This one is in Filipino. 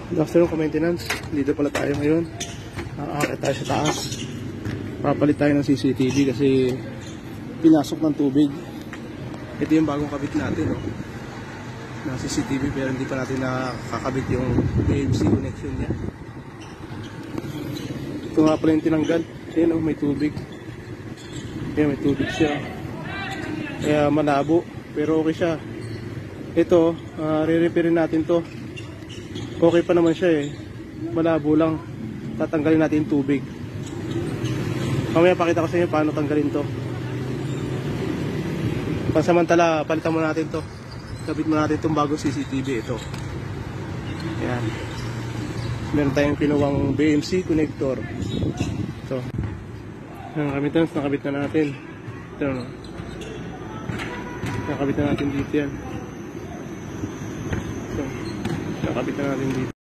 Good afternoon, ka-maintenance. Dito pala tayo ngayon. Nakakakit tayo sa taas. Papalit tayo ng CCTV kasi pinasok ng tubig. Ito yung bagong kabit natin, no? Na CCTV, pero hindi pa natin nakakabit yung AMC connection niya. Ito nga pala yung tinanggal. Ayan, oh, may tubig. Ayan, may tubig siya. Kaya malabo, pero okay siya. Ito, re-repairin natin to. Okay pa naman siya eh. Malabo lang. Tatanggalin natin yung tubig. Mamaya pakita ko sa inyo paano tanggalin to. Pansamantala, palitan mo natin to. Kabit mo natin itong bagong CCTV. Ito. Ayan. Meron tayong kinuwang BMC connector. Ito. Nakabit na natin. Ito, no? Nakabit na natin dito yan. Ito. Nakabit na natin dito.